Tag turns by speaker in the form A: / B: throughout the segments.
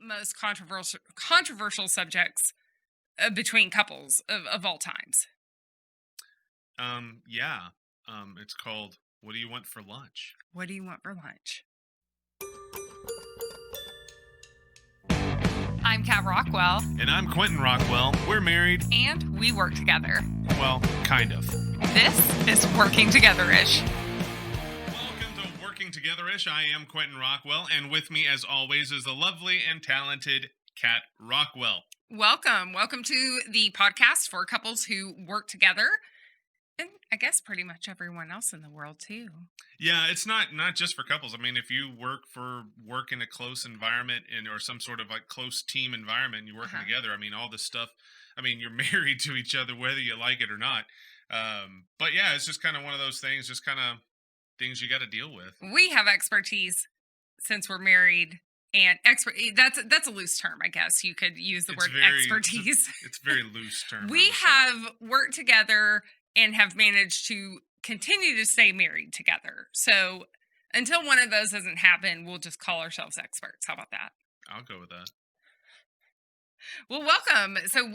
A: most controversial subjects between couples of all times.
B: Yeah. It's called What Do You Want for Lunch?
A: What do you want for lunch? I'm Kat Rockwell,
B: And I'm Quentin Rockwell. We're married.
A: and we work together.
B: Well, kind of.
A: This is Working Together-ish.
B: Welcome to Working Together-ish. I am Quentin Rockwell, and with me, as always, is the lovely and talented Kat Rockwell.
A: Welcome to the podcast for couples who work together, and I guess pretty much everyone else in the world too.
B: Yeah, it's not just for couples. I mean, if you work in a close environment or some sort of like close team environment, and you're working
A: Uh-huh.
B: together. I mean, all this stuff. I mean, you're married to each other whether you like it or not. But yeah, it's just kind of one of those things. Just kind of things you got to deal with.
A: We have expertise since we're married, and that's a loose term, I guess. You could use the
B: It's
A: word
B: very
A: expertise.
B: it's a very loose term. I
A: We
B: would say.
A: have worked together and have managed to continue to stay married together. So until one of those doesn't happen, we'll just call ourselves experts. How about that?
B: I'll go with that.
A: Well, welcome. So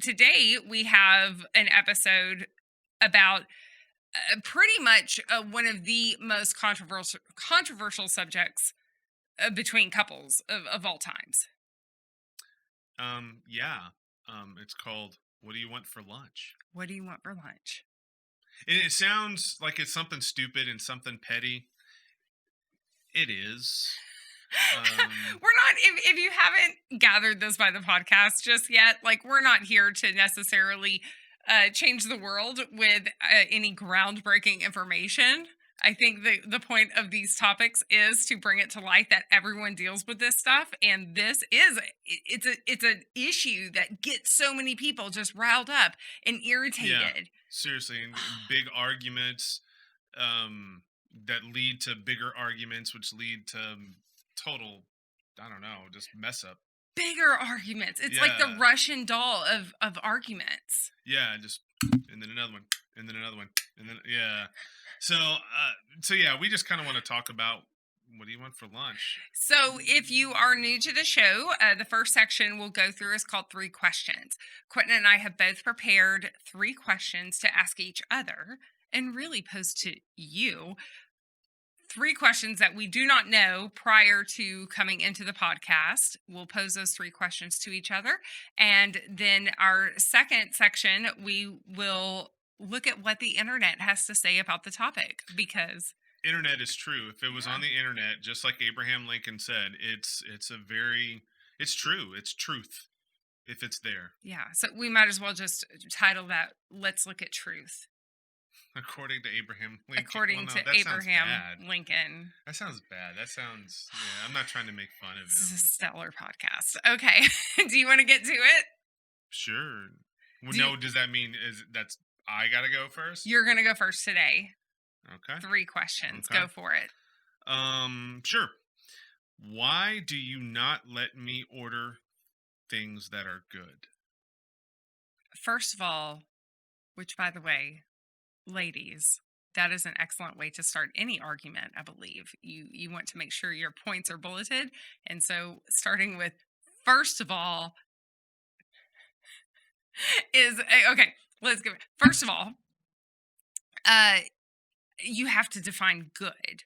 A: today we have an episode about pretty much one of the most controversial subjects between couples of all times.
B: Yeah. It's called What Do You Want for Lunch?
A: What do you want for lunch?
B: And it sounds like it's something stupid and something petty. It is. Um,
A: We're not, if you haven't gathered this by the podcast just yet, like we're not here to necessarily change the world with any groundbreaking information. I think the point of these topics is to bring it to light that everyone deals with this stuff, and this is it's an issue that gets so many people just riled up and
B: yeah.
A: irritated.
B: Seriously, and big arguments that lead to bigger arguments, which lead to total, I don't know, just mess up.
A: Bigger arguments. It's like the
B: Yeah.
A: Russian doll of arguments.
B: Yeah, just and then another one, and then another one, and then yeah. So yeah, we just kind of want to talk about what do you want for lunch?
A: So, if you are new to the show, the first section we'll go through is called Three Questions. Quentin and I have both prepared three questions to ask each other and really pose to you. Three questions that we do not know prior to coming into the podcast. We'll pose those three questions to each other. And then our second section, we will look at what the internet has to say about the topic because,
B: Internet is true. If it was
A: yeah.
B: on the internet, just like Abraham Lincoln said, it's true. It's truth if it's there.
A: Yeah, so we might as well just title that "Let's Look at Truth,"
B: According to Abraham Lincoln. Well,
A: according
B: no,
A: to
B: that sounds
A: Abraham
B: bad.
A: Lincoln.
B: That sounds bad. That sounds. Yeah, I'm not trying to make fun of
A: This is a
B: him.
A: stellar podcast. Okay, do you want to get to it?
B: Sure. Well,
A: Do you,
B: no, does that mean is that's I gotta go first?
A: you're going to go first today.
B: Okay.
A: Three questions.
B: Okay.
A: Go for it.
B: Sure. Why do you not let me order things that are good?
A: First of all, which by the way, ladies, that is an excellent way to start any argument. I believe you want to make sure your points are bulleted, and so starting with first of all is okay. Let's give it. First of all, uh, you have to define good.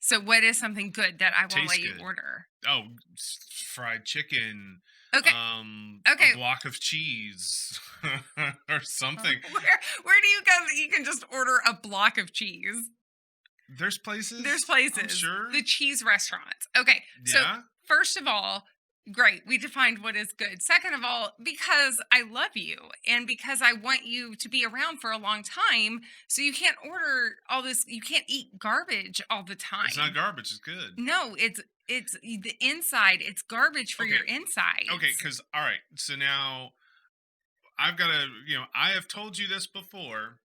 A: So, what is something good that I won't
B: Tastes
A: let you
B: good.
A: order?
B: Oh, fried chicken.
A: Okay, okay.
B: A block of cheese or something.
A: Where do you go that you can just order a block of cheese?
B: There's places.
A: There's
B: I'm
A: places,
B: sure.
A: the cheese restaurants. Okay, so
B: Yeah.
A: first of all, great, we defined what is good. Second of all, because I love you and because I want you to be around for a long time, so you can't order all this. You can't eat garbage all the time.
B: It's not garbage. It's good.
A: No, it's the inside. It's garbage for
B: Okay.
A: your insides.
B: Okay. Because all right. So now I've got to. I have told you this before.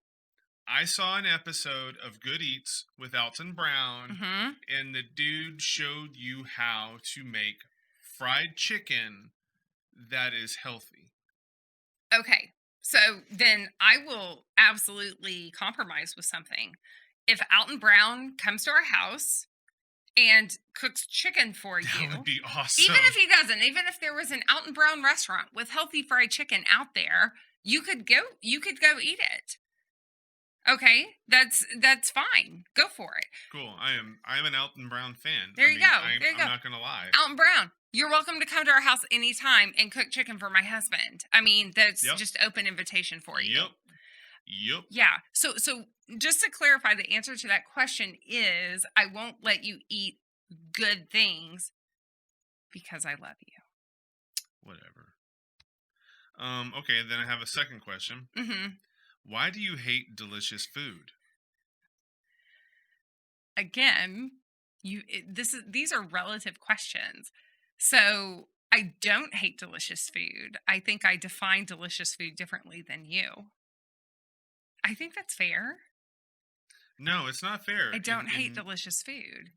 B: I saw an episode of Good Eats with Alton Brown,
A: Hmm.
B: and the dude showed you how to make fried chicken that is healthy.
A: Okay. So then I will absolutely compromise with something. If Alton Brown comes to our house and cooks chicken for
B: That would
A: you.
B: be
A: Even if
B: awesome.
A: he doesn't, even if there was an Alton Brown restaurant with healthy fried chicken out there, you could go eat it. Okay? That's fine. Go for it.
B: Cool. I am an Alton Brown fan.
A: There
B: I
A: you
B: mean,
A: go. There you
B: I'm
A: go.
B: not gonna lie.
A: Alton Brown, you're welcome to come to our house anytime and cook chicken for my husband. I mean, that's
B: Yep.
A: just open invitation for you.
B: Yep. Yep.
A: Yeah. So just to clarify, the answer to that question is I won't let you eat good things because I love
B: Whatever. Okay, then I have a second question.
A: you.
B: Why do you hate delicious food?
A: Again, these are relative questions. So I don't hate delicious food. I think I define delicious food differently than you. I think that's fair.
B: No, it's not fair.
A: I don't hate
B: in
A: delicious food.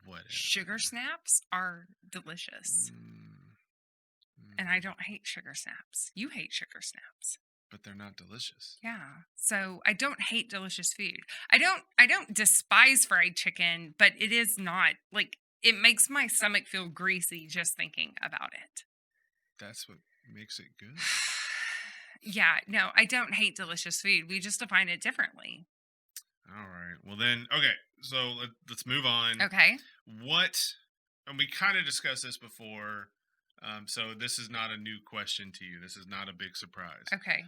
B: whatever.
A: Sugar snaps are delicious. And I don't hate sugar snaps. You hate sugar snaps.
B: But they're not delicious.
A: Yeah. So I don't hate delicious food. I don't despise fried chicken, but it is not like it makes my stomach feel greasy just thinking about it.
B: That's what makes it good.
A: Yeah, no, I don't hate delicious food. We just define it differently.
B: All right. Well then, okay. So let's move on.
A: Okay.
B: What? And we kind of discussed this before. So this is not a new question to you. This is not a big surprise.
A: Okay.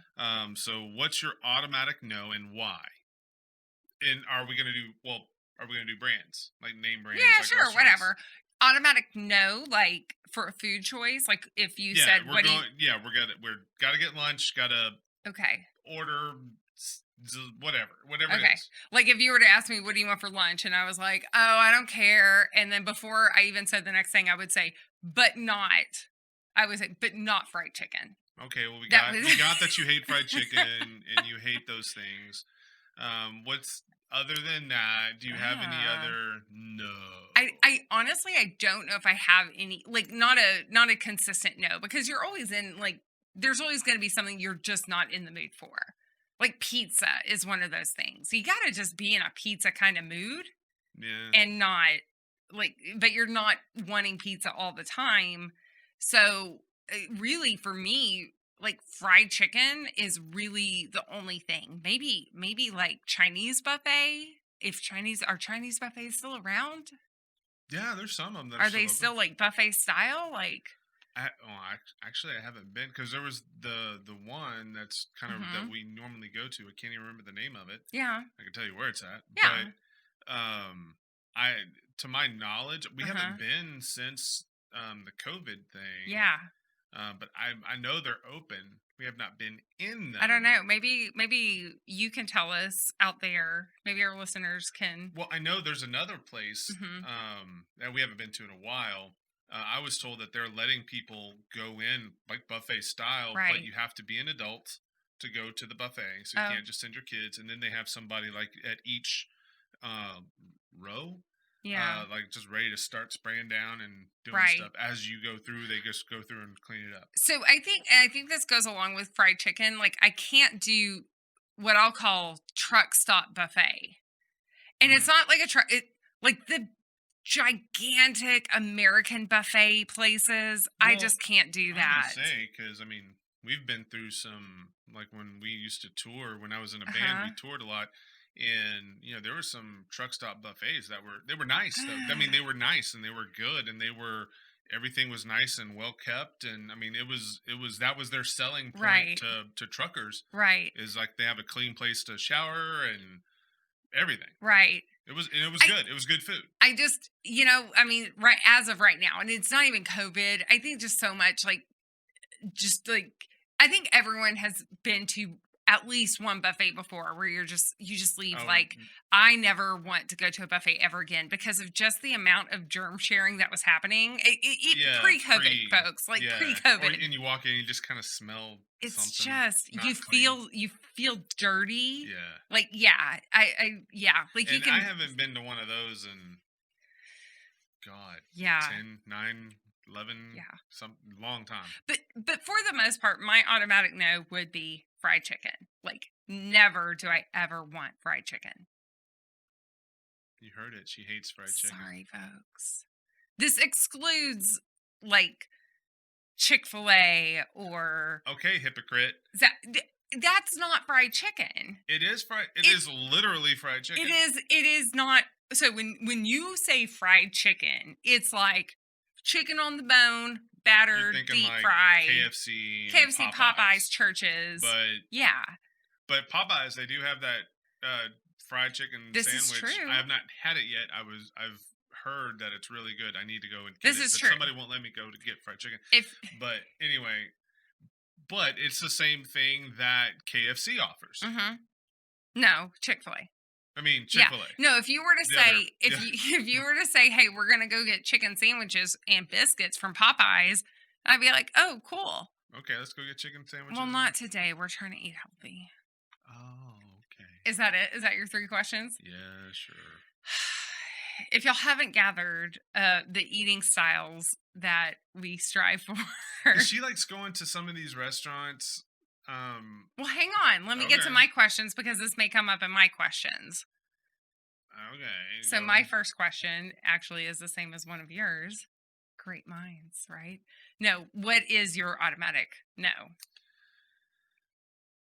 B: So what's your automatic no and why? And are we gonna do? Well, are we gonna do brands like name brands?
A: Yeah,
B: like
A: sure,
B: restaurants?
A: whatever. Automatic no, like for a food choice. Like if you
B: Yeah,
A: said
B: we're
A: what do
B: going. Yeah, we're gotta get lunch. Gotta
A: you okay.
B: order whatever it
A: Okay.
B: is.
A: Like if you were to ask me what do you want for lunch and I was like, "Oh, I don't care." And then before I even said the next thing, I would say, "But not." I would say, "But not fried chicken."
B: Okay, well
A: That was
B: we got that you hate fried chicken and you hate those things. What's other than that? Do you have any
A: Ah.
B: other no?
A: I honestly I don't know if I have any like not a consistent no because you're always in like there's always going to be something you're just not in the mood for. Like pizza is one of those things. You got to just be in a pizza kind of mood
B: Yeah,
A: and not like but you're not wanting pizza all the time. So really for me like fried chicken is really the only thing. Maybe like Chinese buffet. If Chinese are Chinese buffets still around?
B: yeah. There's some of them that are
A: Are
B: still
A: they
B: open.
A: still like buffet style? Like,
B: Actually, I haven't been because there was the one that's kind of that
A: mhm.
B: we normally go to. I can't even remember the name of it.
A: Yeah.
B: I can tell you where it's at,
A: Yeah.
B: but I to my knowledge, we
A: Uh-huh.
B: haven't been since the COVID thing.
A: Yeah.
B: But I know they're open. We have not been in
A: I don't
B: them.
A: know. Maybe you can tell us out there. Maybe our listeners can.
B: Well, I know there's another place
A: Mhm.
B: that we haven't been to in a while. I was told that they're letting people go in like buffet style, but
A: Right.
B: you have to be an adult to go to the buffet. So you
A: Oh,
B: can't just send your kids. And then they have somebody like at each uh, row,
A: yeah.
B: like just ready to start spraying down and doing
A: Right.
B: stuff as you go through. They just go through and clean it up.
A: So I think this goes along with fried chicken. Like I can't do what I'll call truck stop buffet. And it's
B: Mm.
A: not like a truck it like the gigantic American buffet places. I
B: Well,
A: just can't do
B: I was gonna
A: that.
B: say because I mean we've been through some like when we used to tour when I was in a band
A: Uh-huh.
B: we toured a lot and there were some truck stop buffets that they were nice though I mean they were nice and they were good and they were everything was nice and well kept and I mean it was that was their selling point
A: Right.
B: to truckers
A: Right.
B: is like they have a clean place to shower and everything
A: Right.
B: it was
A: I
B: good it was good food.
A: I just, I mean, right as of right now, and it's not even COVID. I think just so much like just like I think everyone has been to at least one buffet before where you just leave
B: Oh
A: like I never want to go to a buffet ever again because of just the amount of germ sharing that was happening.
B: yeah,
A: Pre-COVID, folks, like
B: yeah, or
A: pre-COVID.
B: and you walk in, you just kind of smell
A: It's
B: something
A: just
B: not clean.
A: you feel dirty.
B: Yeah,
A: Like yeah, I yeah, like you
B: and I
A: can
B: haven't been to one of those in God,
A: yeah.
B: 10, 9, 11,
A: Yeah.
B: some long time.
A: But for the most part, my automatic no would be fried chicken. Like never do I ever want fried chicken.
B: You heard it. She hates fried chicken.
A: Sorry, folks. This excludes like Chick-fil-A or
B: Okay, hypocrite.
A: that's not fried chicken.
B: It is fried. It
A: It
B: is literally fried chicken.
A: it is not. So when you say fried chicken, it's like chicken on the bone,
B: You're
A: battered,
B: thinking
A: deep
B: like
A: fried.
B: KFC and
A: KFC, Popeyes,
B: Popeyes.
A: Churches.
B: But
A: Yeah,
B: Popeyes, they do have that fried chicken
A: this is
B: sandwich. I
A: true.
B: have not had it yet. I've heard that it's really good. I need to go and get
A: This
B: it,
A: is
B: but
A: true.
B: somebody won't let me go to get fried chicken.
A: If
B: But anyway, but it's the same thing that KFC offers.
A: hmm no, Chick-fil-A.
B: I mean,
A: Yeah.
B: Chick-fil-A.
A: No, if you were to
B: The other
A: say if
B: yeah.
A: you if you were to say, "Hey, we're going to go get chicken sandwiches and biscuits from Popeyes," I'd be like, "Oh, cool."
B: Okay, let's go get chicken sandwiches.
A: Well, not today. We're trying to eat healthy.
B: Oh, okay.
A: Is that it? Is that your 3 questions?
B: Yeah, sure.
A: If y'all haven't gathered the eating styles that we strive for.
B: She likes going to some of these restaurants.
A: Well, hang on. Let me get to
B: Okay.
A: my questions because this may come up in my questions.
B: Okay.
A: So, my first question actually is the same as one of yours. Great minds, right? No, what is your automatic no?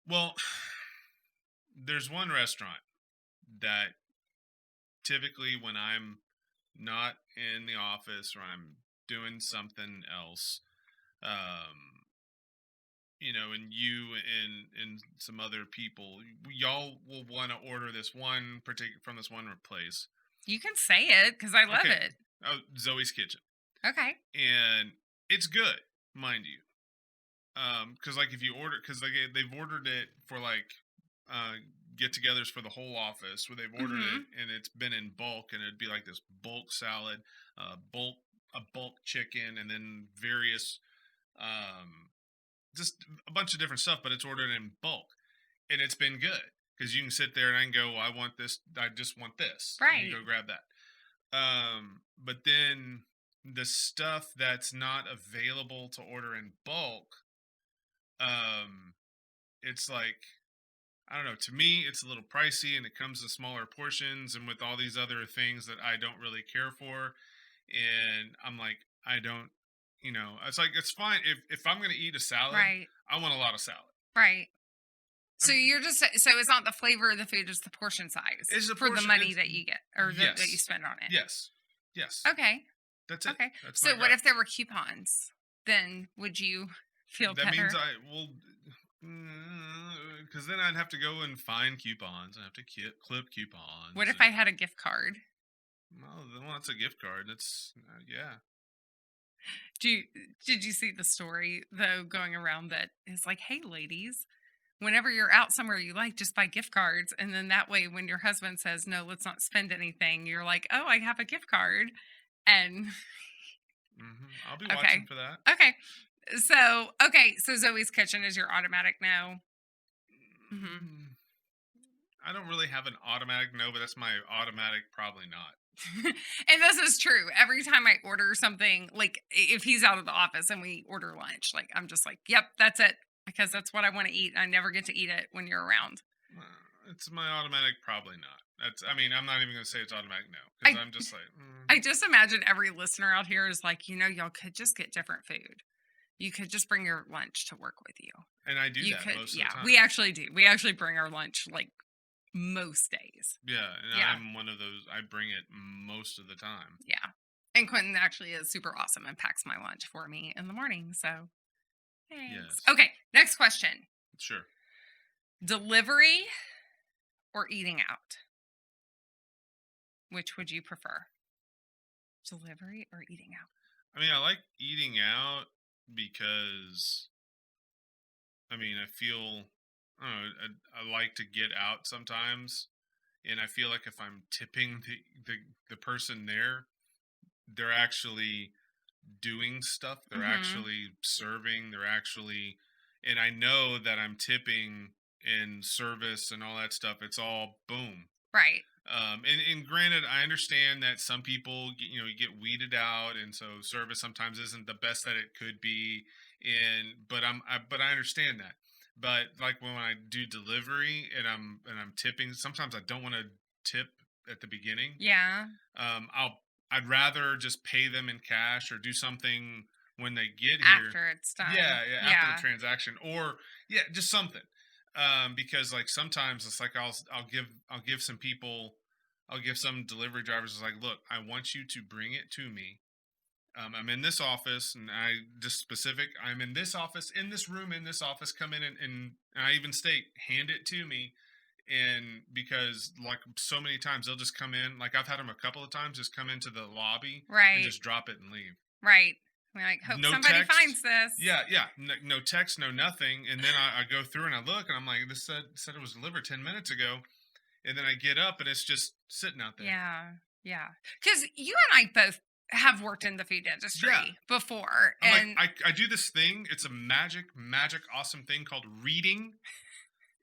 B: Well, there's one restaurant that typically when I'm not in the office or I'm doing something else, um, and you and some other people, y'all will want to order this one particular from this one place.
A: You can say it because I love
B: Okay,
A: it.
B: oh, Zoe's Kitchen,
A: Okay.
B: and it's good, mind you. Because like if you order, because like they've ordered it for like get-togethers for the whole office, where they've ordered it
A: Mm-hmm.
B: and it's been in bulk, and it'd be like this bulk salad, bulk a bulk chicken, and then various um just a bunch of different stuff, but it's ordered in bulk, and it's been good because you can sit there and I can go, well, I want this, I just want this, and you
A: Right.
B: go grab that. But then the stuff that's not available to order in bulk, um, it's like I don't know. To me, it's a little pricey, and it comes in smaller portions, and with all these other things that I don't really care for, and I'm like, I don't, it's like it's fine if I'm gonna eat a salad,
A: Right.
B: I want a lot of salad.
A: Right.
B: I
A: So
B: mean,
A: you're just so it's not the flavor of the food, it's the portion size
B: it's a
A: for the
B: portion.
A: money
B: It's
A: that you get or that you
B: yes,
A: spend on it.
B: yes, yes.
A: Okay.
B: That's it.
A: Okay.
B: That's my
A: So what
B: gripe.
A: if there were coupons? Then would you feel
B: That means
A: better?
B: I will, because then I'd have to go and find coupons. I have to clip
A: What
B: coupons.
A: if I had a gift card?
B: Well, that's a gift card. That's yeah.
A: Do you, did you see the story though going around that is like, hey ladies, whenever you're out somewhere you like, just buy gift cards, and then that way when your husband says no, let's not spend anything, you're like, oh, I have a gift card, and
B: I'll be
A: okay,
B: watching for that.
A: okay. So Zoe's Kitchen is your automatic no. Hmm.
B: Mm, I don't really have an automatic no, but that's my automatic probably not.
A: And this is true. Every time I order something, like if he's out of the office and we order lunch, like I'm just like, yep, that's it. Because that's what I want to eat. I never get to eat it when you're around.
B: It's my automatic probably not. That's I mean I'm not even gonna say it's automatic no because
A: I
B: I'm just like
A: I just imagine every listener out here is like, y'all could just get different food. You could just bring your lunch to work with you.
B: and I do
A: You
B: that
A: could,
B: most of
A: yeah,
B: the time.
A: we actually do. We actually bring our lunch like most days.
B: Yeah, and
A: Yeah.
B: I'm one of those. I bring it most of the time.
A: Yeah. And Quentin actually is super awesome and packs my lunch for me in the morning. So thanks.
B: Yes,
A: Okay. Next question.
B: sure.
A: Delivery or eating out? Which would you prefer? Delivery or eating out?
B: I mean, I like eating out because I mean I feel I don't know. I like to get out sometimes, and I feel like if I'm tipping the person there, they're actually doing stuff. They're
A: Mm-hmm.
B: actually serving. They're actually, and I know that I'm tipping in service and all that stuff. It's all boom.
A: Right.
B: And granted, I understand that some people, you get weeded out, and so service sometimes isn't the best that it could be. But I understand that. But like when I do delivery and I'm tipping, sometimes I don't want to tip at the beginning.
A: Yeah.
B: I'd rather just pay them in cash or do something when they get here.
A: After it's done.
B: Yeah, yeah, after the
A: Yeah.
B: transaction, or yeah, just something. Because like sometimes it's like I'll give some people, I'll give some delivery drivers, it's like, look, I want you to bring it to me. I'm in this office, and I just specific. I'm in this office, in this room, in this office. Come in and I even state, hand it to me. And because like so many times they'll just come in, like I've had them a couple of times, just come into the lobby and
A: Right.
B: just drop it and leave.
A: Right. We're like, hope
B: No
A: somebody
B: text.
A: finds this.
B: Yeah, yeah. No, no text, no nothing. And then I go through and I look and I'm like, this said it was delivered 10 minutes ago. And then I get up and it's just sitting out there.
A: Yeah. Yeah. Because you and I both have worked in the food
B: Yeah.
A: industry before.
B: I'm like,
A: And
B: I do this thing. It's a magic, awesome thing called reading.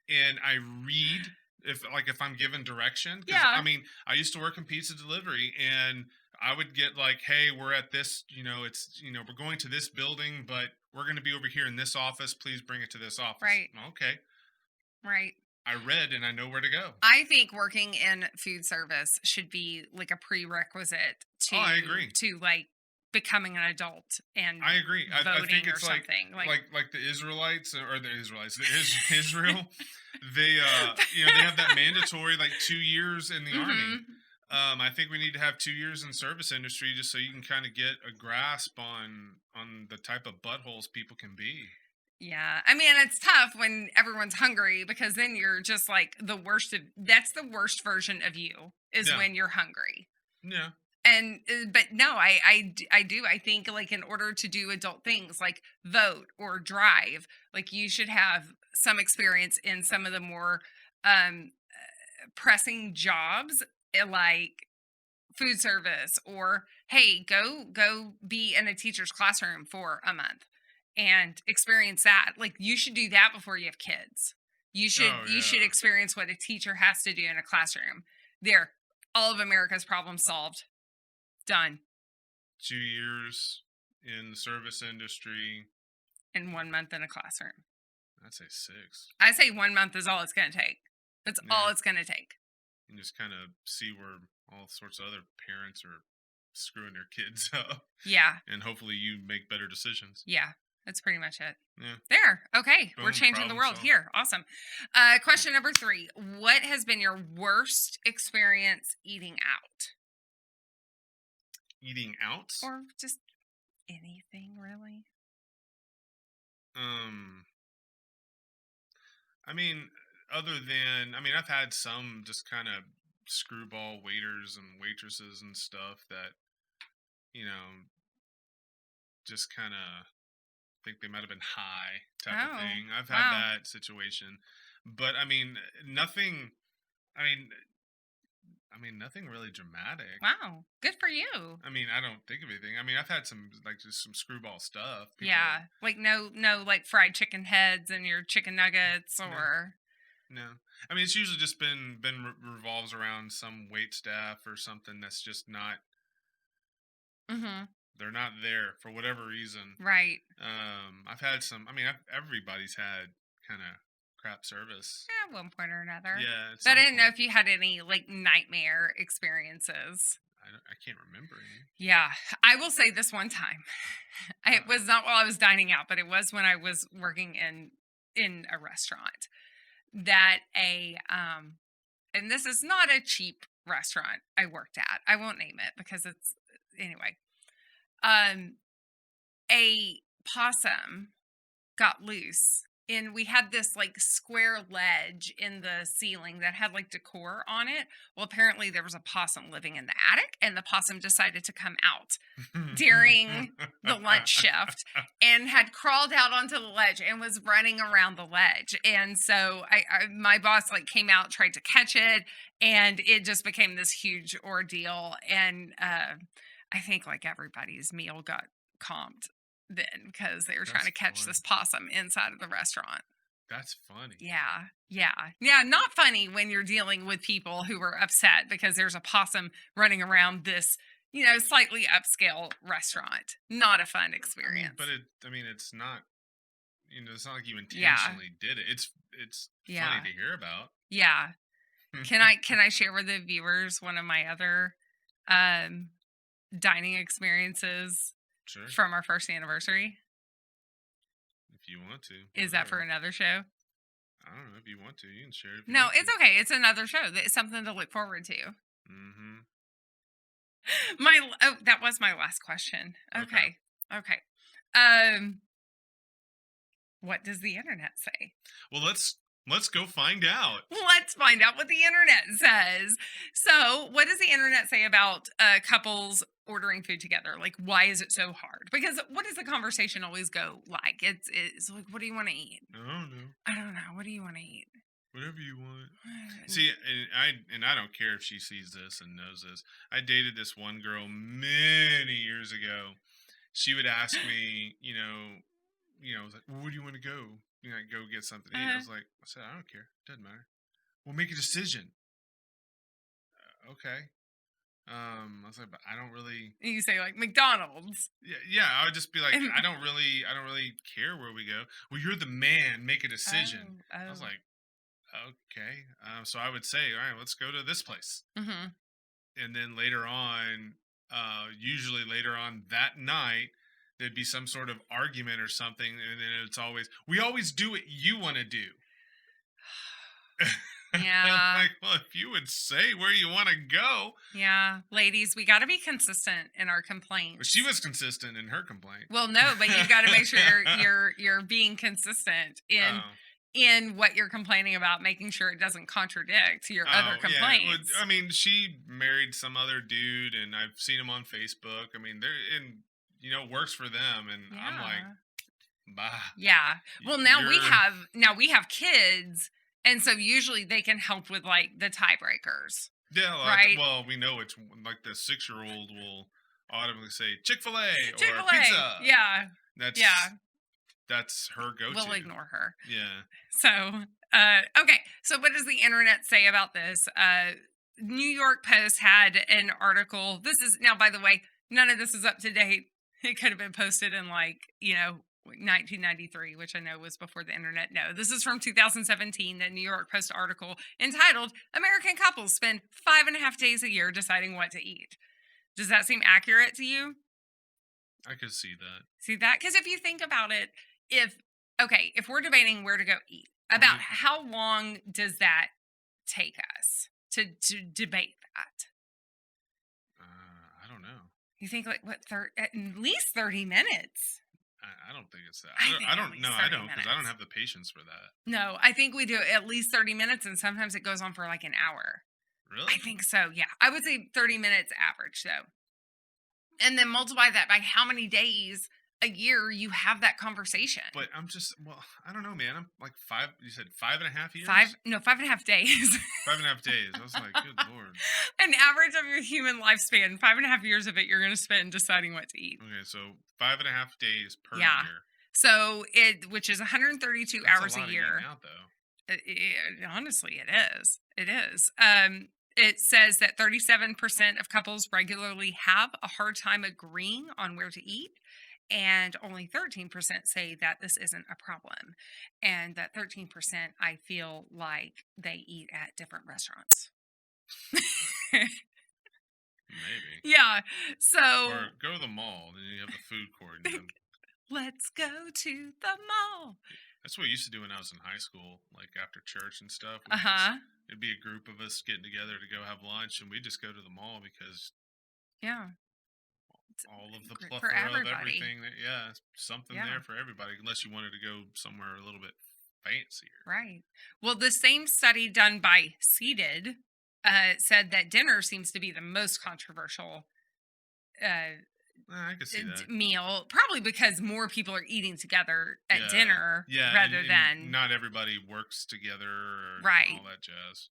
B: And I read if I'm given direction. Because I
A: yeah.
B: mean, I used to work in pizza delivery and I would get like, hey, we're at this, it's we're going to this building, but we're gonna be over here in this office. Please bring it to this office.
A: Right.
B: Okay.
A: Right.
B: I read and I know where to go.
A: I think working in food service should be like a prerequisite
B: Oh, I agree.
A: to like becoming an adult and
B: I agree. I think
A: voting or
B: it's like
A: something. Like
B: like the Israelites or the Israelites, Israel. They they have that mandatory like 2 years in the army.
A: mhm.
B: I think we need to have 2 years in service industry just so you can kind of get a grasp on the type of buttholes people can be.
A: Yeah. I mean, it's tough when everyone's hungry because then you're just like the worst of that's the worst version of you is
B: Yeah,
A: when you're hungry.
B: yeah,
A: And but no, I do. I think like in order to do adult things like vote or drive, like you should have some experience in some of the more um pressing jobs like food service or hey, go be in a teacher's classroom for a month and experience that. Like you should do that before you have kids.
B: oh
A: You should
B: yeah.
A: experience what a teacher has to do in a classroom. There, all of America's problems solved. Done
B: 2 years in the service industry.
A: in 1 month in a classroom.
B: I'd say 6.
A: I say 1 month is all it's going to take. That's all
B: Yeah,
A: it's going to take.
B: and just kind of see where all sorts of other parents are screwing their kids up,
A: Yeah.
B: and hopefully you make better decisions.
A: Yeah. That's pretty much it.
B: Yeah,
A: There. Okay. We're
B: boom,
A: changing the
B: problem
A: world
B: solved.
A: here. Awesome. Question number 3. What has been your worst experience eating out?
B: Eating out.
A: Or just anything really?
B: Um, I mean, I've had some just kind of screwball waiters and waitresses and stuff that you know just kind of think they might have been high type of
A: Oh,
B: thing. I've had
A: wow.
B: that situation, but I mean, nothing. I mean, nothing really dramatic.
A: Wow. Good for you.
B: I mean, I don't think of anything. I mean, I've had some like just some screwball stuff. People,
A: Yeah. Like no like fried chicken heads and your chicken nuggets
B: no,
A: or
B: no. I mean, it's usually just revolves around some wait staff or something that's just not.
A: mhm.
B: They're not there for whatever reason.
A: Right.
B: I've had some. I mean, everybody's had kind of crap service.
A: At one point or another.
B: Yeah, at
A: But I
B: some
A: didn't know
B: point.
A: if you had any like nightmare experiences.
B: I can't remember any.
A: Yeah, I will say this one time. It
B: Uh,
A: was not while I was dining out, but it was when I was working in a restaurant that a and this is not a cheap restaurant I worked at. I won't name it because it's anyway. Um a possum got loose and we had this like square ledge in the ceiling that had like decor on it. Well, apparently there was a possum living in the attic and the possum decided to come out during the lunch shift and had crawled out onto the ledge and was running around the ledge. And so my boss like came out, tried to catch it, and it just became this huge ordeal. And I think like everybody's meal got comped then because they were trying
B: That's
A: to catch
B: funny.
A: this possum inside of the restaurant.
B: That's funny.
A: Yeah. Yeah. Yeah. Not funny when you're dealing with people who are upset because there's a possum running around this, slightly upscale restaurant. Not a fun
B: I mean,
A: experience.
B: but it. I mean, it's not. It's not like you
A: Yeah.
B: intentionally did it. It's
A: Yeah.
B: funny to hear about.
A: Yeah. Can I share with the viewers one of my other um dining experiences
B: Sure.
A: from our first anniversary?
B: If you want to,
A: Is that for
B: whatever.
A: another show?
B: I don't know if you want to. You can share it if you
A: No,
B: want to.
A: it's okay. It's another show. It's something to look forward to.
B: Mm-hmm.
A: That was my last question.
B: Okay.
A: Okay. Okay. Um what does the internet say?
B: Well, let's go find out.
A: Let's find out what the internet says. So, what does the internet say about couples ordering food together? Like, why is it so hard? Because what does the conversation always go like? It's like, what do you want to eat?
B: I don't know.
A: I don't know. What do you want to eat?
B: Whatever you want. See, and I don't care if she sees this and knows this. I dated this one girl many years ago. She would ask me, I was like, well, where do you want to go? Go get something to eat.
A: Uh,
B: I said, I don't care. Doesn't matter. We'll make a decision. Okay. I was like, but I don't really.
A: you say like McDonald's.
B: Yeah. I would just be like,
A: And-
B: I don't really care where we go. Well, you're the man. Make a decision. I was
A: oh.
B: like, okay. So I would say, all right, let's go to this place.
A: Mhm.
B: And then later on, usually later on that night, there'd be some sort of argument or something, and then it's always, we always do what you want to do.
A: Yeah.
B: Like, well, if you would say where you want to go.
A: Yeah. Ladies, we got to be consistent in our
B: Well,
A: complaints.
B: she was consistent in her complaint.
A: Well, no, but you've got to make sure you're being consistent in
B: Oh.
A: what you're complaining about, making sure it doesn't contradict your other
B: Oh, yeah. Well,
A: complaints.
B: I mean, she married some other dude, and I've seen him on Facebook. I mean, they're in, works for them, and I'm like,
A: Yeah.
B: bah.
A: Yeah. Well, now we
B: You're
A: have kids, and so usually they can help with like the tiebreakers.
B: Yeah, like,
A: Right.
B: well, we know it's like the 6-year-old will automatically say Chick-fil-A or
A: Chick-fil-A.
B: pizza.
A: Yeah.
B: That's
A: Yeah.
B: that's her go-to.
A: We'll ignore her.
B: Yeah.
A: So, okay. So, what does the internet say about this? New York Post had an article. This is now, by the way, none of this is up to date. It could have been posted in 1993, which I know was before the internet. No, this is from 2017, the New York Post article entitled American Couples Spend 5.5 Days a Year Deciding What to Eat. Does that seem accurate to you?
B: I could see that.
A: See that? Because if you think about it, if we're debating where to go eat, about
B: Right.
A: how long does that take us to debate that?
B: I don't know.
A: You think like what at least 30 minutes?
B: I don't think it's that.
A: I
B: I
A: think
B: don't, I
A: at
B: don't
A: least
B: no, I
A: 30
B: don't, because I don't
A: minutes.
B: have the patience for that.
A: No, I think we do at least 30 minutes, and sometimes it goes on for like an hour.
B: Really?
A: I think so. Yeah, I would say 30 minutes average though, and then multiply that by how many days a year you have that conversation.
B: But I don't know, man. I'm like you said 5.5 years?
A: 5.5 days.
B: 5.5 days. I was like, good Lord.
A: An average of your human lifespan, 5.5 years of it you're going to spend deciding what to eat.
B: Okay, so 5.5 days per
A: Yeah.
B: year.
A: So which is 132
B: That's
A: hours
B: a lot
A: a
B: of
A: year.
B: eating out, though.
A: Honestly, it is. It is. It says that 37% of couples regularly have a hard time agreeing on where to eat, and only 13% say that this isn't a problem. And that 13%, I feel like they eat at different restaurants.
B: Maybe.
A: Yeah. So
B: Or go to the mall, then you have the food court. And then,
A: let's go to the mall.
B: that's what we used to do when I was in high school, like after church and stuff. It'd be a group of us getting together to go have lunch, and we'd just go to the mall because
A: Yeah. It's
B: all of the
A: great for
B: plethora of
A: everybody.
B: everything. It's something
A: Yeah.
B: there for everybody, unless you wanted to go somewhere a little bit fancier.
A: Right. Well, the same study done by Seated said that dinner seems to be the most controversial
B: I could see that.
A: meal, probably because more people are eating together at
B: Yeah.
A: dinner
B: Yeah,
A: rather
B: and
A: than
B: not everybody works together or
A: Right.
B: all that jazz.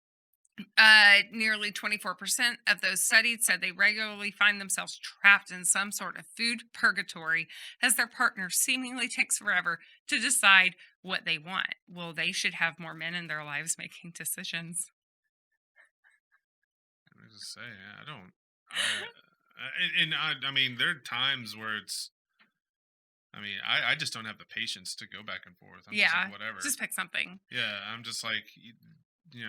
A: Nearly 24% of those studied said they regularly find themselves trapped in some sort of food purgatory as their partner seemingly takes forever to decide what they want. Well, they should have more men in their lives making decisions.
B: I just say, I don't. I mean, there are times where it's. I mean, I just don't have the patience to go back and forth. I'm just
A: Yeah,
B: like, whatever.
A: just pick something.
B: Yeah, I'm just like,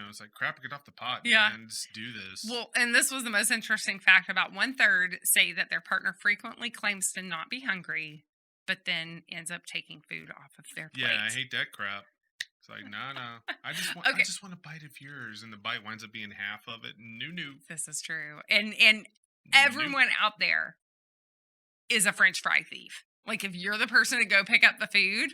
B: it's like crap. Get off the pot,
A: Yeah.
B: man. Just do this.
A: Well, and this was the most interesting fact: about one third say that their partner frequently claims to not be hungry, but then ends up taking food off of their plate.
B: Yeah, I hate that crap. It's like, no. I
A: Okay,
B: just want a bite of yours, and the bite winds up being half of it. No.
A: this is true, and
B: Nope.
A: everyone out there is a French fry thief. Like if you're the person to go pick up the food,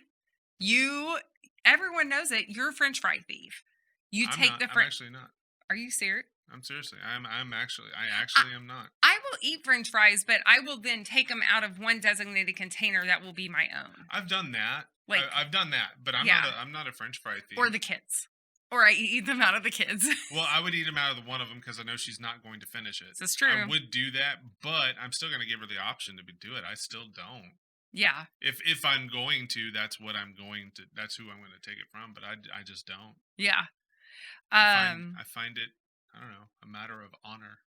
A: you everyone knows it. You're a French fry thief. You
B: I'm
A: take
B: not.
A: the
B: I'm
A: French.
B: actually not.
A: Are you serious?
B: I'm seriously. I'm actually. I
A: I,
B: actually am not.
A: I will eat French fries, but I will then take them out of one designated container that will be my own.
B: I've done that.
A: Like,
B: I've done that, but I'm
A: yeah,
B: not. I'm not a French fry thief.
A: or the kids, or I eat them out of the kids.
B: Well, I would eat them out of the one of them because I know she's not going to finish it.
A: This is
B: I
A: true.
B: would do that, but I'm still going to give her the option to do it. I still don't.
A: Yeah,
B: If I'm going to, that's what I'm going to. That's who I'm going to take it from. But I just don't.
A: yeah.
B: I find it. I don't know, a matter of honor.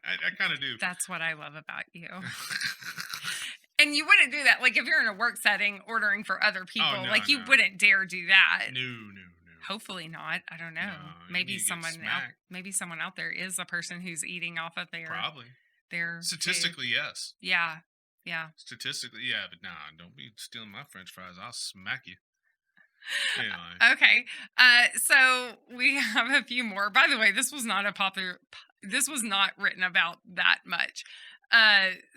B: I kind of do.
A: That's what I love about you. And you wouldn't do that. Like if you're in a work setting ordering for other people,
B: no,
A: like you
B: no.
A: wouldn't dare do that.
B: No.
A: Hopefully not. I don't know.
B: No, you
A: Maybe
B: need to get
A: someone
B: smacked.
A: maybe someone out there is a person who's eating off of
B: Probably.
A: their food.
B: Statistically, yes.
A: Yeah. Yeah.
B: Statistically, yeah, but nah, don't be stealing my French fries. I'll smack you. Anyway.
A: Okay. So we have a few more. By the way, this was not this was not written about that much.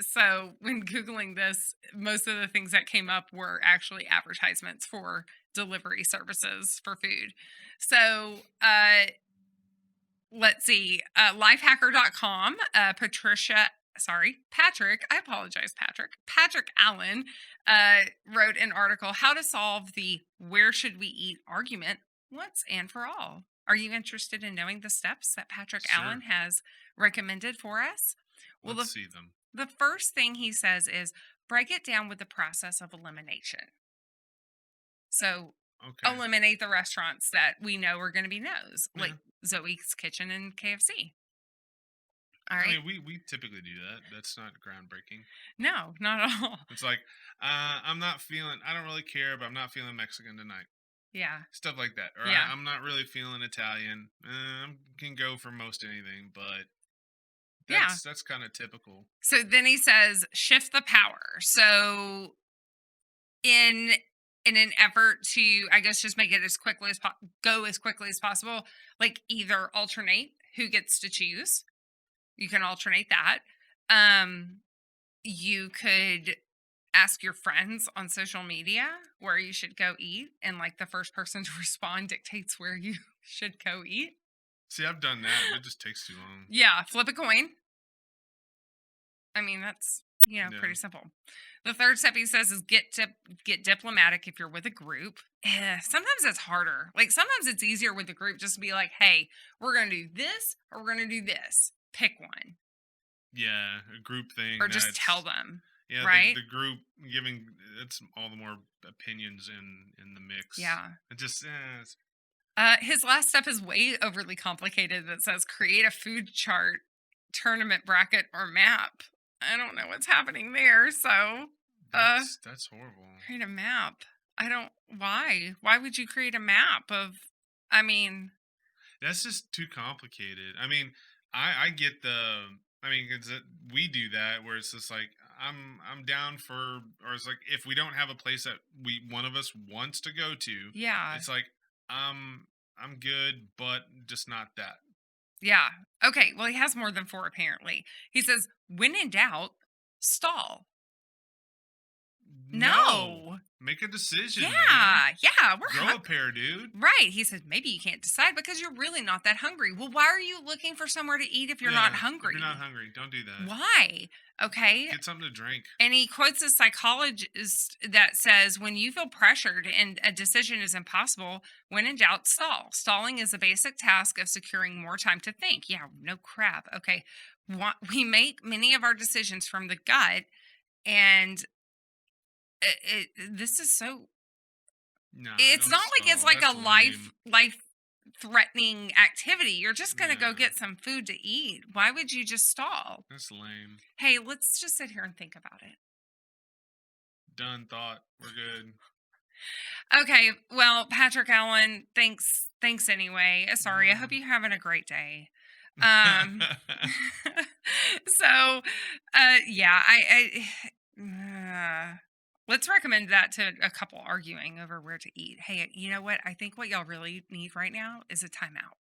A: So when Googling this, most of the things that came up were actually advertisements for delivery services for food. So let's see, lifehacker.com, Patrick, I apologize, Patrick Allen wrote an article, How to Solve the Where Should We Eat argument once and for all. Are you interested in knowing the steps that Patrick
B: Sure.
A: Allen has recommended for us? Well,
B: Let's see them.
A: the first thing he says is break it down with the process of elimination. So
B: Okay.
A: eliminate the restaurants that we know are going to be no's,
B: Yeah.
A: like Zoe's Kitchen and KFC. All right.
B: I mean, we typically do that. That's not groundbreaking.
A: No, not at all.
B: It's like, I'm not feeling. I don't really care, but I'm not feeling Mexican tonight.
A: Yeah.
B: Stuff like that. Or
A: Yeah.
B: I'm not really feeling Italian. Can go for most anything, but
A: Yeah.
B: that's kind of typical.
A: So then he says shift the power. So in an effort to, I guess, just make it as quickly as go as quickly as possible, like either alternate who gets to choose. You can alternate that. You could ask your friends on social media where you should go eat, and like the first person to respond dictates where you should go eat.
B: See, I've done that. But it just takes too long.
A: Yeah, flip a coin. I mean, that's
B: Yeah.
A: pretty simple. The third step he says is get diplomatic if you're with a group. Sometimes it's harder. Like sometimes it's easier with a group just to be like, hey, we're gonna do this or we're gonna do this. Pick one.
B: Yeah, a group thing.
A: Or just tell
B: that's-
A: them.
B: Yeah,
A: right?
B: the group giving it's all the more opinions in the mix.
A: Yeah.
B: It just
A: His last step is way overly complicated that says create a food chart, tournament bracket, or map. I don't know what's happening there. So
B: that's horrible.
A: create a map. Why? Why would you create a map of, I mean,
B: That's just too complicated. I mean, I get because we do that where it's just like I'm down for, or it's like if we don't have a place that one of us wants to go to,
A: yeah.
B: it's like I'm good, but just not that.
A: Yeah. Okay. Well, he has more than 4 apparently. He says, when in doubt, stall. No.
B: Make a decision. Man.
A: Yeah.
B: Grow a pair, dude.
A: Right. He says, maybe you can't decide because you're really not that hungry. Well, why are you looking for somewhere to eat if you're not
B: Yeah,
A: hungry?
B: If you're not hungry, don't do that.
A: Why? Okay.
B: Get something to drink.
A: And he quotes a psychologist that says, when you feel pressured and a decision is impossible, when in doubt, stall. Stalling is a basic task of securing more time to think. Yeah, no crap. Okay. We make many of our decisions from the gut, and this is so.
B: No,
A: It's
B: don't
A: not like it's
B: stall.
A: like
B: That's
A: a
B: lame.
A: life threatening activity. You're just going to go
B: Yeah.
A: get some food to eat. Why would you just stall?
B: That's lame.
A: Hey, let's just sit here and think about it.
B: Done thought. We're good.
A: Okay, well, Patrick Allen, thanks anyway. Sorry, I hope
B: Mm.
A: you're having a great day. Um, so, yeah, let's recommend that to a couple arguing over where to eat. Hey, you know what? I think what y'all really need right now is a timeout.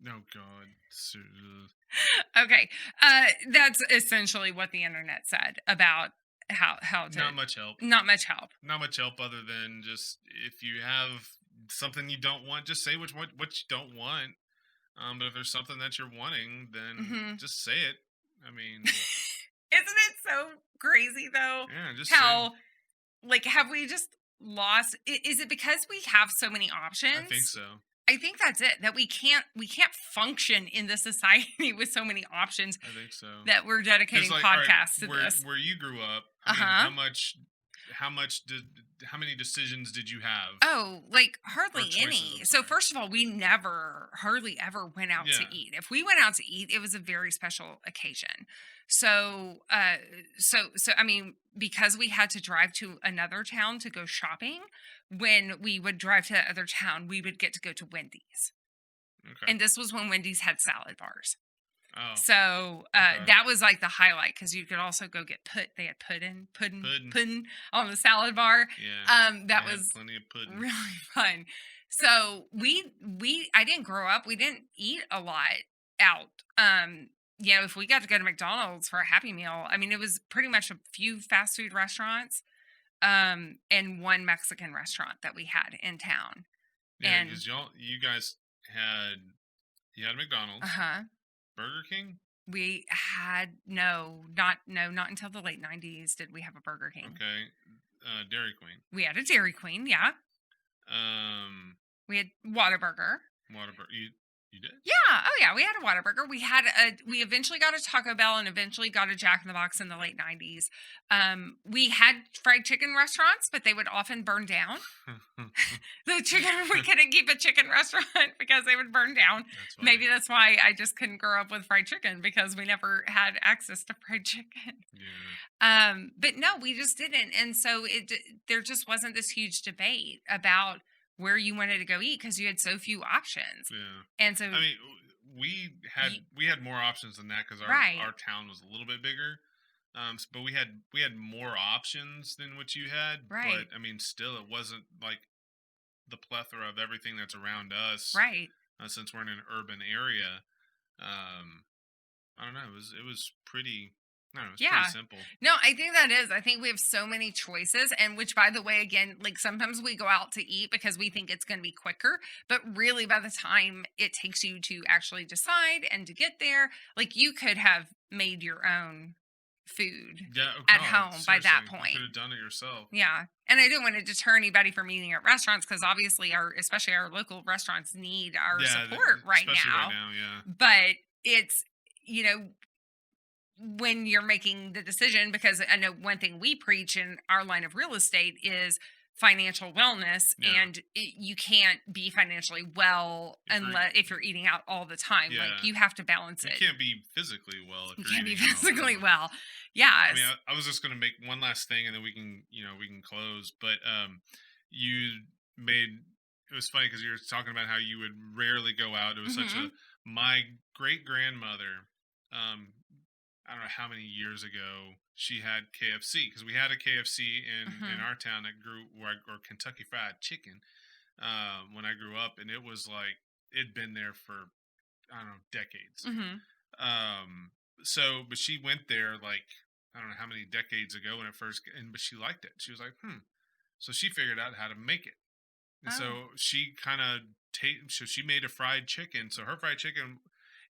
B: Oh God.
A: Okay, that's essentially what the internet said about how to
B: Not much help.
A: not much help.
B: Not much help other than just if you have something you don't want, just say what you don't want. But if there's something that you're wanting, then
A: Hmm.
B: just say it. I mean,
A: Isn't it so crazy though?
B: yeah, just say.
A: How like have we just lost is it because we have so many
B: I think
A: options?
B: so.
A: I think that's it. That we can't function in this society with so many options
B: I think so.
A: that we're
B: Because
A: dedicating
B: like, all right,
A: podcasts to this.
B: where you grew up, I mean,
A: Uh-huh.
B: how much did how many decisions did you have
A: Oh, like
B: or
A: hardly
B: choices?
A: any.
B: I'm
A: So
B: sorry.
A: first of all, we never hardly ever went out to
B: Yeah.
A: eat. If we went out to eat, it was a very special occasion. So I mean, because we had to drive to another town to go shopping, when we would drive to the other town, we would get to go to Wendy's.
B: Okay.
A: And this was when Wendy's had salad bars.
B: Oh.
A: So
B: Okay.
A: that was like the highlight because you could also go get they had
B: Pudding.
A: pudding on the salad bar.
B: Yeah.
A: That
B: They had
A: was
B: plenty of pudding.
A: really fun. So I didn't grow up. We didn't eat a lot out. If we got to go to McDonald's for a Happy Meal, I mean, it was pretty much a few fast food restaurants, and one Mexican restaurant that we had in town.
B: Yeah,
A: And
B: because you guys had you had
A: uh
B: McDonald's,
A: huh,
B: Burger King.
A: we had not until the late '90s did we have a Burger King.
B: Okay. Dairy Queen.
A: We had a Dairy Queen, yeah.
B: Um,
A: We had Whataburger.
B: Whataburger. You did?
A: Yeah. Oh, yeah. We had a Whataburger. We eventually got a Taco Bell and eventually got a Jack in the Box in the late '90s. We had fried chicken restaurants, but they would often burn down. The chicken, we couldn't keep a chicken restaurant because they would burn down.
B: That's funny.
A: Maybe that's why I just couldn't grow up with fried chicken because we never had access to fried chicken.
B: Yeah.
A: But no, we just didn't. And so there just wasn't this huge debate about where you wanted to go eat because you had so few options.
B: Yeah.
A: And so,
B: I mean,
A: y-
B: we had more options than that because
A: right,
B: our town was a little bit bigger. But we had more options than what you had.
A: right,
B: But I mean, still, it wasn't like the plethora of everything that's around us.
A: right.
B: Since we're in an urban area, um, I don't know. It was pretty. I don't know. It was pretty
A: Yeah.
B: simple.
A: No, I think that is. I think we have so many choices. And which, by the way, again, like sometimes we go out to eat because we think it's going to be quicker. But really, by the time it takes you to actually decide and to get there, like you could have made your own food
B: Yeah. Oh
A: at
B: God.
A: home by
B: Seriously,
A: that
B: you
A: point.
B: could have done it yourself.
A: Yeah. And I don't want to deter anybody from eating at restaurants because obviously especially our local restaurants need our
B: Yeah.
A: support right
B: Especially right
A: now.
B: now. Yeah.
A: But it's, you know, when you're making the decision, because I know one thing we preach in our line of real estate is financial wellness,
B: Yeah.
A: and you can't be financially well
B: If you're
A: unless if you're eating out all the time. Like
B: Yeah.
A: you have to balance
B: You
A: it.
B: can't be physically well if
A: You
B: you're
A: can't be
B: eating out all the
A: physically
B: time.
A: well.
B: I mean,
A: Yes.
B: I was just gonna make one last thing, and then we can close. But you made it was funny because you were talking about how you would rarely go out. It was such a
A: Hmm.
B: my great grandmother. Um, I don't know how many years ago she had KFC because we had a KFC in
A: Hmm.
B: our town that grew or Kentucky Fried Chicken when I grew up, and it was like it'd been there for I don't know decades.
A: Hmm.
B: Um, but she went there like I don't know how many decades ago when it first, but she liked it. She was like, hmm. So she figured out how to make it, and
A: Oh.
B: so she kind of so she made a fried chicken. So her fried chicken,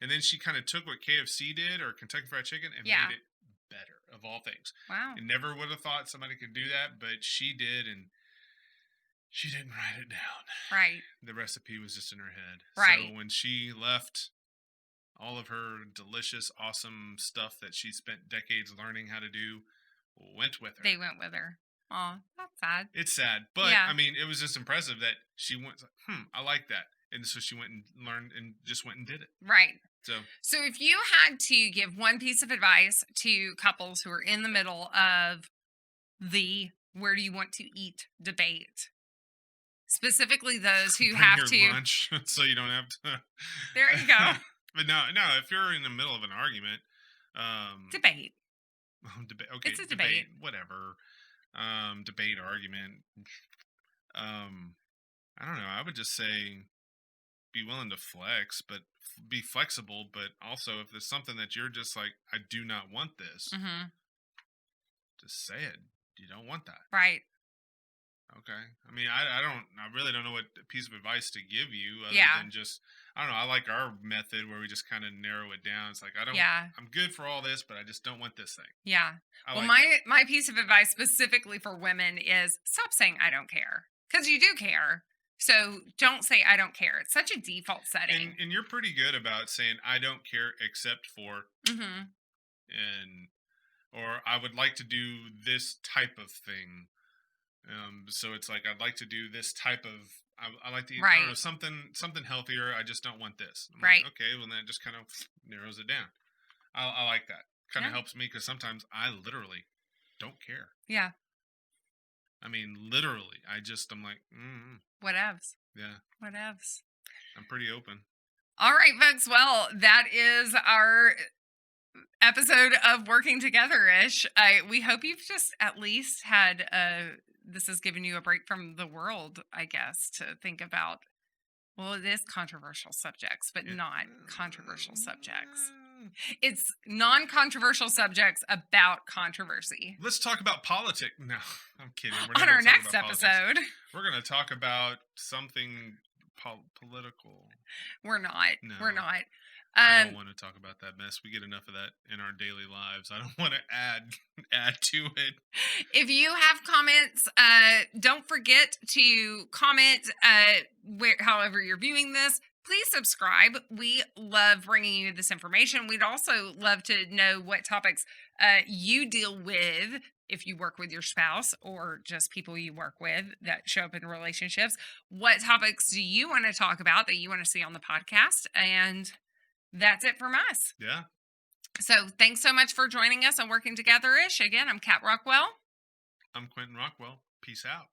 B: and then she kind of took what KFC did or Kentucky Fried Chicken and
A: Yeah.
B: made it better of all things.
A: Wow.
B: And never would have thought somebody could do that, but she did, and she didn't write it down.
A: Right.
B: The recipe was just in her head. So
A: Right.
B: when she left all of her delicious, awesome stuff that she spent decades learning how to do went with her.
A: They went with her. Oh, that's sad.
B: It's sad, but
A: Yeah.
B: I mean, it was just impressive that she went, I like that. And so she went and learned and just went and did it.
A: Right.
B: So,
A: So, if you had to give one piece of advice to couples who are in the middle of the where do you want to eat debate. Specifically those who
B: Bring
A: have
B: your
A: to.
B: lunch so you don't have to.
A: There you go.
B: But no, if you're in the middle of an argument,
A: Debate.
B: okay,
A: It's a debate.
B: whatever, debate, argument. I don't know. I would just say be willing to flex, but be flexible. But also, if there's something that you're just like, I do not want this,
A: Mm-hmm.
B: just say it. You don't want that.
A: Right.
B: Okay. I mean, I really don't know what piece of advice to give you other
A: Yeah.
B: than just, I don't know. I like our method where we just kind of narrow it down. It's like,
A: Yeah.
B: I'm good for all this, but I just don't want this thing.
A: Yeah.
B: I
A: Well,
B: like that.
A: my piece of advice specifically for women is stop saying I don't care, because you do care. So don't say I don't care. It's such a default setting.
B: And you're pretty good about saying, I don't care except for,
A: Mm-hmm.
B: and, or I would like to do this type of thing. So it's like, I'd like to do this type of, I like to eat, I don't know,
A: Right.
B: something healthier. I just don't want this. I'm
A: Right.
B: like, okay, well, then it just kind of narrows it down. I like that. Kind of
A: Yeah.
B: helps me because sometimes I literally don't care.
A: Yeah.
B: I mean, literally, I'm like,
A: Whatevs.
B: yeah,
A: Whatevs.
B: I'm pretty open.
A: All right, folks. Well, that is our episode of Working Together-ish. We hope you've just at least had this has given you a break from the world, I guess, to think about. Well, it is controversial subjects, but not controversial subjects. It's non-controversial subjects about controversy.
B: Let's talk about politics. No, I'm kidding. We're not
A: On
B: gonna
A: our
B: talk
A: next
B: about politics.
A: episode,
B: We're going to talk about something political.
A: we're not.
B: No.
A: We're not.
B: I don't want to talk about that mess. We get enough of that in our daily lives. I don't want to add to it.
A: If you have comments, don't forget to comment however you're viewing this. Please subscribe. We love bringing you this information. We'd also love to know what topics you deal with if you work with your spouse or just people you work with that show up in relationships. What topics do you want to talk about that you want to see on the podcast? And that's it from us.
B: Yeah.
A: So thanks so much for joining us on Working Together-ish. Again, I'm Kat Rockwell.
B: I'm Quentin Rockwell. Peace out.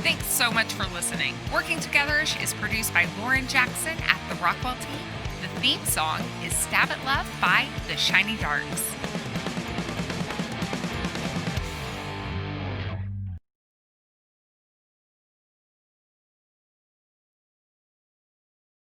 A: Thanks so much for listening. Working Together-ish is produced by Lauren Jackson at the Rockwell team. The theme song is Stab at Love by The Shiny Darks.